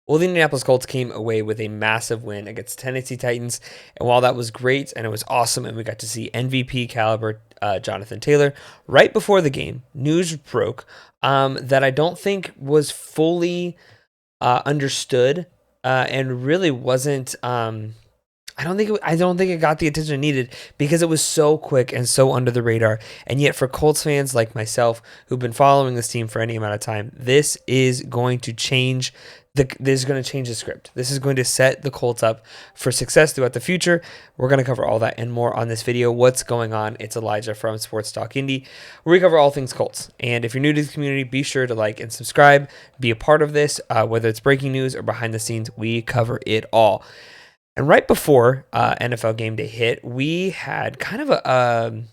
Well, the Indianapolis Colts came away with a massive win against Tennessee Titans, and while that was great and it was awesome, and we got to see MVP caliber Jonathan Taylor right before the game, news broke that I don't think was fully understood and really wasn't. I don't think it got the attention it needed because it was so quick and so under the radar. And yet, for Colts fans like myself who've been following this team for any amount of time, this is going to change the script. This is going to set the Colts up for success throughout the future. We're going to cover all that and more on this video. What's going on? It's Elijah from Sports Talk Indy, where we cover all things Colts. And if you're new to the community, be sure to like and subscribe. Be a part of this, whether it's breaking news or behind the scenes. We cover it all. And right before NFL Game Day hit, we had an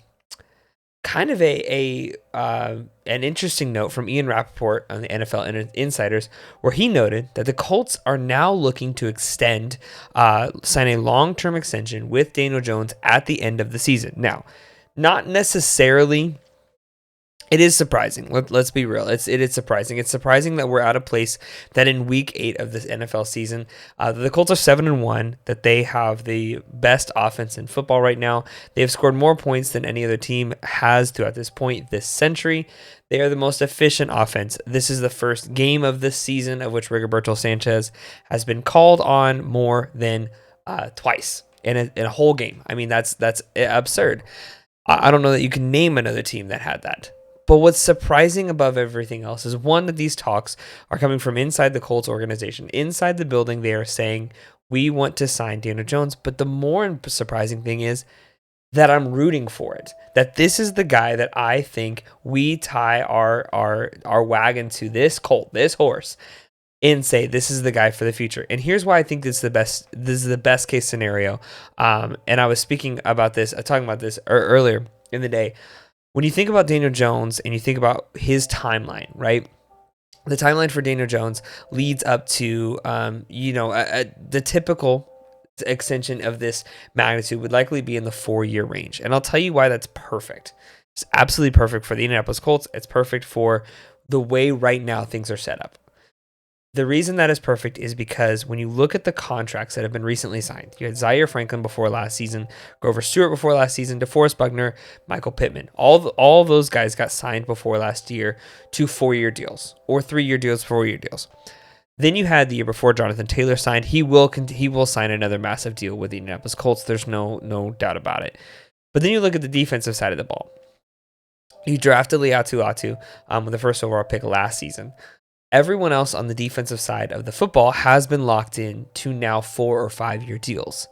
interesting note from Ian Rappaport on the NFL Insiders, where he noted that the Colts are now looking to sign a long-term extension with Daniel Jones at the end of the season. Now, not necessarily. It is surprising. Let's be real. It is surprising. It's surprising that we're at a place that in week 8 of this NFL season, the Colts are 7-1, that they have the best offense in football right now. They have scored more points than any other team has throughout this point this century. They are the most efficient offense. This is the first game of this season of which Rigoberto Sanchez has been called on more than twice in a whole game. I mean, that's absurd. I don't know that you can name another team that had that. But what's surprising above everything else is, one, that these talks are coming from inside the Colts organization. Inside the building, they are saying, we want to sign Daniel Jones. But the more surprising thing is that I'm rooting for it. That this is the guy that I think we tie our wagon to, this colt, this horse, and say this is the guy for the future. And here's why I think this is the best case scenario. And I was talking about this earlier in the day. When you think about Daniel Jones and you think about his timeline, right? The timeline for Daniel Jones leads up to, the typical extension of this magnitude would likely be in the 4-year range. And I'll tell you why that's perfect. It's absolutely perfect for the Indianapolis Colts. It's perfect for the way right now things are set up. The reason that is perfect is because when you look at the contracts that have been recently signed, you had Zaire Franklin before last season, Grover Stewart before last season, DeForest Buckner, Michael Pittman. All those guys got signed before last year to 4-year deals or 3-year deals, 4-year deals. Then you had the year before Jonathan Taylor signed. He will sign another massive deal with the Indianapolis Colts. There's no doubt about it. But then you look at the defensive side of the ball. You drafted Leatu Latu with the first overall pick last season. Everyone else on the defensive side of the football has been locked in to now 4 or 5-year deals.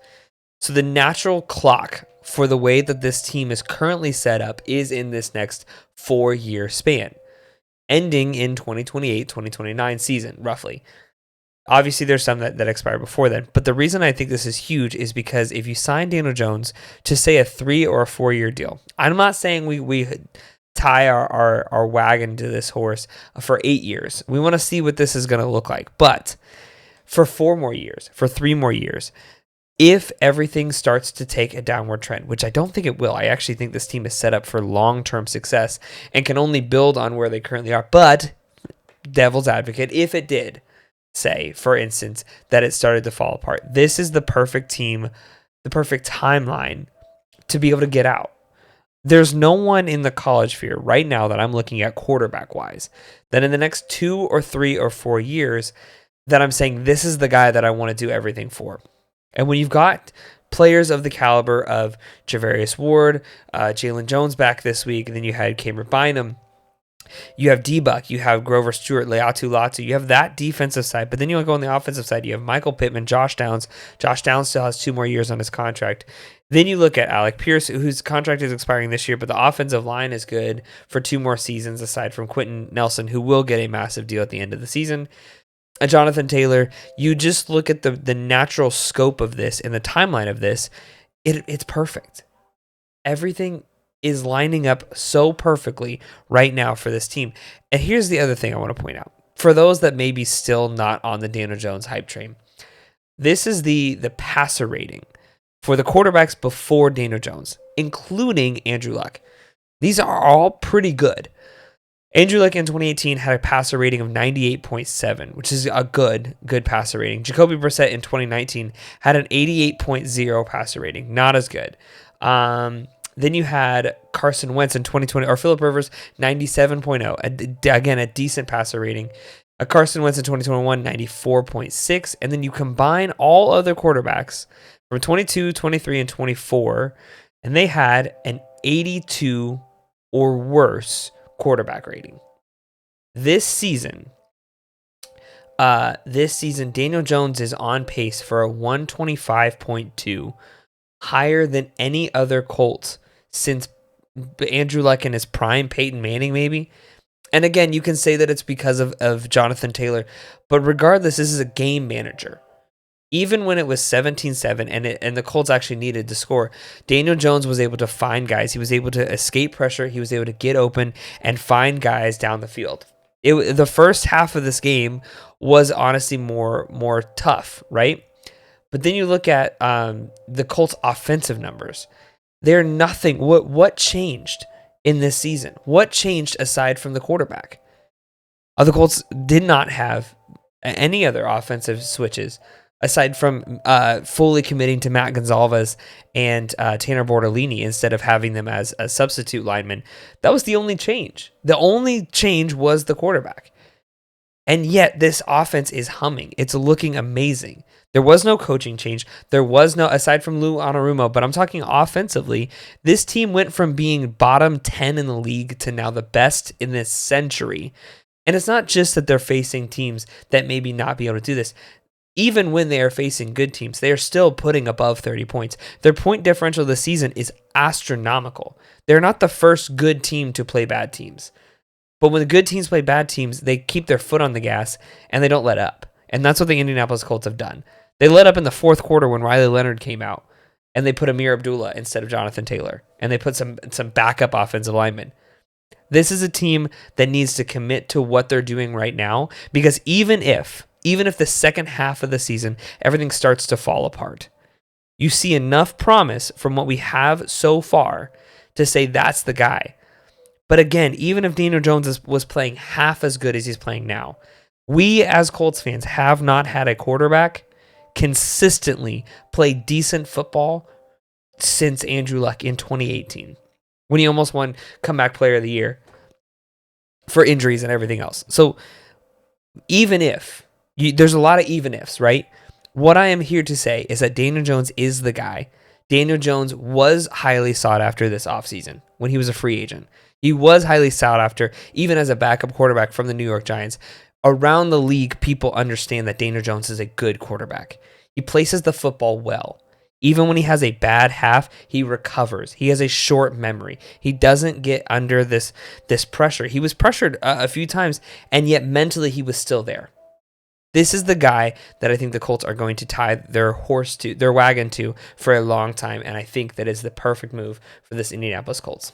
So the natural clock for the way that this team is currently set up is in this next 4-year span, ending in 2028, 2029 season, roughly. Obviously, there's some that expire before then. But the reason I think this is huge is because if you sign Daniel Jones to, say, a 3 or a 4-year deal, I'm not saying we tie our wagon to this horse for 8 years. We want to see what this is going to look like. But for 4 more years, for 3 more years, if everything starts to take a downward trend, which I don't think it will, I actually think this team is set up for long-term success and can only build on where they currently are. But, devil's advocate, if it did, say, for instance, that it started to fall apart, this is the perfect team, the perfect timeline to be able to get out. There's no one in the college sphere right now that I'm looking at quarterback-wise that in the next 2 or 3 or 4 years that I'm saying this is the guy that I want to do everything for. And when you've got players of the caliber of Javarius Ward, Jalen Jones back this week, and then you had Cameron Bynum, you have D-Buck, you have Grover Stewart, Leatu Latu, you have that defensive side, but then you go on the offensive side, you have Michael Pittman, Josh Downs. Josh Downs still has 2 more years on his contract. Then you look at Alec Pierce, whose contract is expiring this year, but the offensive line is good for 2 more seasons, aside from Quentin Nelson, who will get a massive deal at the end of the season. And Jonathan Taylor, you just look at the natural scope of this and the timeline of this, it's perfect. Everything is lining up so perfectly right now for this team. And here's the other thing I want to point out. For those that may be still not on the Daniel Jones hype train, this is the passer rating for the quarterbacks before Daniel Jones, including Andrew Luck. These are all pretty good. Andrew Luck in 2018 had a passer rating of 98.7, which is a good passer rating. Jacoby Brissett in 2019 had an 88.0 passer rating, not as good. Then you had Carson Wentz in 2020, or Phillip Rivers, 97.0. Again, a decent passer rating. Carson Wentz in 2021, 94.6. And then you combine all other quarterbacks from 22, 23, and 24, and they had an 82 or worse quarterback rating. This season, Daniel Jones is on pace for a 125.2, higher than any other Colt since Andrew Luck in his prime, Peyton Manning maybe. And again, you can say that it's because of Jonathan Taylor, but regardless, this is a game manager. Even when it was 17-7 and the Colts actually needed to score, Daniel Jones was able to find guys. He was able to escape pressure. He was able to get open and find guys down the field. The first half of this game was honestly more tough, right? But then you look at the Colts' offensive numbers. They're nothing. What changed in this season? What changed aside from the quarterback? The Colts did not have any other offensive switches aside from fully committing to Matt Gonzalez and Tanner Bortolini instead of having them as a substitute lineman. That was the only change. The only change was the quarterback. And yet this offense is humming. It's looking amazing. There was no coaching change. There was no, aside from Lou Anarumo, but I'm talking offensively, this team went from being bottom 10 in the league to now the best in this century. And it's not just that they're facing teams that maybe not be able to do this. Even when they are facing good teams, they are still putting above 30 points. Their point differential this season is astronomical. They're not the first good team to play bad teams. But when the good teams play bad teams, they keep their foot on the gas and they don't let up. And that's what the Indianapolis Colts have done. They let up in the fourth quarter when Riley Leonard came out, and they put Amir Abdullah instead of Jonathan Taylor, and they put some backup offensive linemen. This is a team that needs to commit to what they're doing right now, because even if the second half of the season, everything starts to fall apart, you see enough promise from what we have so far to say that's the guy. But again, even if Daniel Jones was playing half as good as he's playing now, we as Colts fans have not had a quarterback consistently play decent football since Andrew Luck in 2018, when he almost won Comeback Player of the Year for injuries and everything else. So even if, there's a lot of even ifs, right? What I am here to say is that Daniel Jones is the guy. Daniel Jones was highly sought after this offseason when he was a free agent. He was highly sought after, even as a backup quarterback from the New York Giants. Around the league, people understand that Daniel Jones is a good quarterback. He places the football well. Even when he has a bad half, he recovers. He has a short memory. He doesn't get under this pressure. He was pressured a few times, and yet mentally he was still there. This is the guy that I think the Colts are going to tie their wagon to for a long time, and I think that is the perfect move for this Indianapolis Colts.